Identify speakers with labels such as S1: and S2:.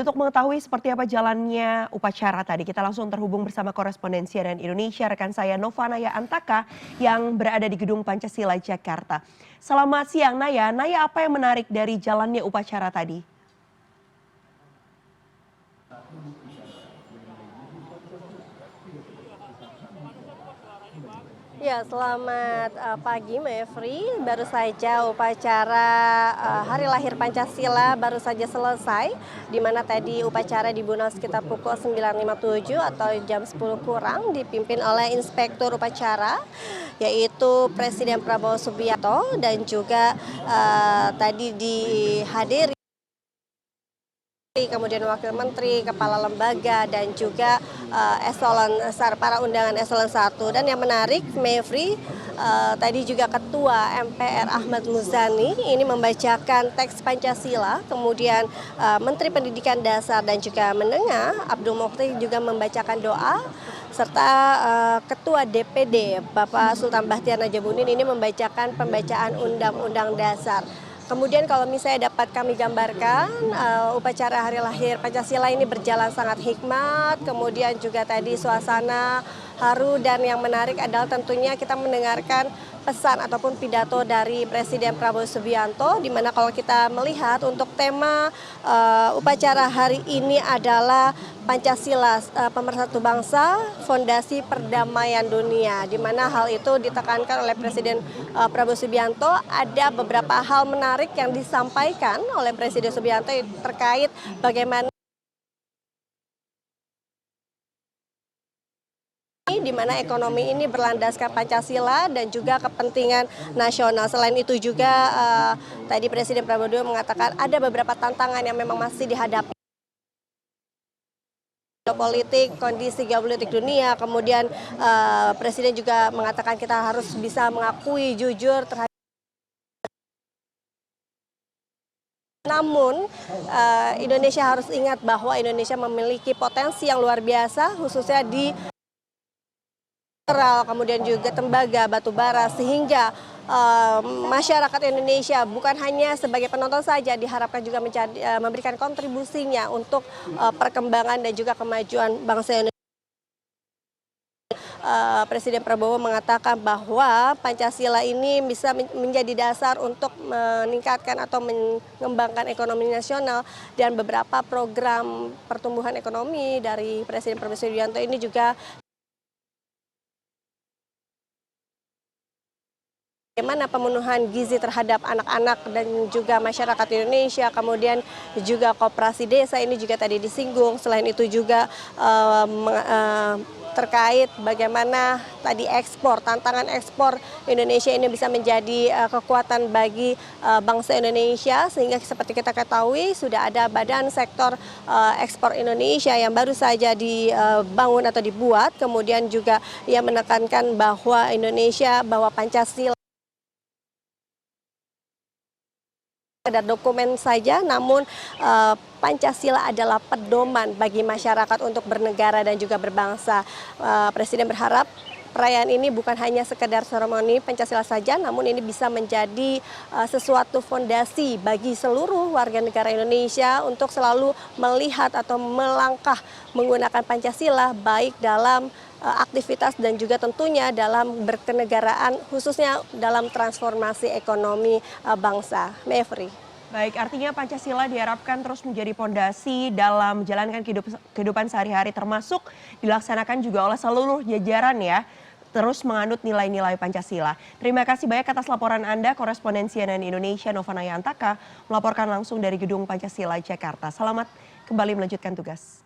S1: Untuk mengetahui seperti apa jalannya upacara tadi, kita langsung terhubung bersama korespondensi CNN Indonesia, rekan saya Nova Naya Antaka yang berada di Gedung Pancasila, Jakarta. Selamat siang Naya, Naya apa yang menarik dari jalannya upacara tadi?
S2: Ya, selamat pagi Mevri. Baru saja upacara Hari Lahir Pancasila baru saja selesai, di mana tadi upacara dimulai sekitar pukul 9.57 atau jam 10 kurang, dipimpin oleh Inspektur Upacara, yaitu Presiden Prabowo Subianto, dan juga tadi dihadiri kemudian wakil menteri, kepala lembaga, dan juga para undangan eselon 1. Dan yang menarik, Mevri, tadi juga Ketua MPR Ahmad Muzani ini membacakan teks Pancasila, kemudian Menteri Pendidikan Dasar dan juga Menengah Abdul Mukhtar juga membacakan doa, serta Ketua DPD Bapak Sultan Bahtiar Najamudin ini membacakan pembacaan Undang-Undang Dasar. Kemudian kalau misalnya dapat kami gambarkan, upacara Hari Lahir Pancasila ini berjalan sangat hikmat, kemudian juga tadi suasana haru, dan yang menarik adalah tentunya kita mendengarkan pesan ataupun pidato dari Presiden Prabowo Subianto, di mana kalau kita melihat untuk tema upacara hari ini adalah Pancasila, pemersatu bangsa, fondasi perdamaian dunia, di mana hal itu ditekankan oleh Presiden Prabowo Subianto. Ada beberapa hal menarik yang disampaikan oleh Presiden Subianto terkait bagaimana di mana ekonomi ini berlandaskan Pancasila dan juga kepentingan nasional. Selain itu juga tadi Presiden Prabowo mengatakan ada beberapa tantangan yang memang masih dihadapi politik, kondisi geopolitik dunia. Kemudian Presiden juga mengatakan kita harus bisa mengakui jujur terhadap. Namun Indonesia harus ingat bahwa Indonesia memiliki potensi yang luar biasa, khususnya di kemudian juga tembaga, batu bara, sehingga masyarakat Indonesia bukan hanya sebagai penonton saja, diharapkan juga memberikan kontribusinya untuk perkembangan dan juga kemajuan bangsa Indonesia. Presiden Prabowo mengatakan bahwa Pancasila ini bisa menjadi dasar untuk meningkatkan atau mengembangkan ekonomi nasional, dan beberapa program pertumbuhan ekonomi dari Presiden Prabowo Subianto ini juga bagaimana pemenuhan gizi terhadap anak-anak dan juga masyarakat Indonesia, kemudian juga koperasi desa ini juga tadi disinggung. Selain itu juga terkait bagaimana tadi ekspor, tantangan ekspor Indonesia ini bisa menjadi kekuatan bagi bangsa Indonesia, sehingga seperti kita ketahui sudah ada Badan Sektor Ekspor Indonesia yang baru saja dibangun atau dibuat. Kemudian juga ia menekankan bahwa bahwa Pancasila sekedar dokumen saja, namun Pancasila adalah pedoman bagi masyarakat untuk bernegara dan juga berbangsa. Presiden berharap perayaan ini bukan hanya sekedar seremoni Pancasila saja, namun ini bisa menjadi sesuatu fondasi bagi seluruh warga negara Indonesia untuk selalu melihat atau melangkah menggunakan Pancasila, baik dalam aktivitas dan juga tentunya dalam berkenegaraan, khususnya dalam transformasi ekonomi bangsa. Mevri.
S1: Baik, artinya Pancasila diharapkan terus menjadi pondasi dalam menjalankan kehidupan sehari-hari, termasuk dilaksanakan juga oleh seluruh jajaran ya, terus menganut nilai-nilai Pancasila. Terima kasih banyak atas laporan Anda, korespondensi CNN Indonesia Nova Naya Antaka, melaporkan langsung dari Gedung Pancasila, Jakarta. Selamat kembali melanjutkan tugas.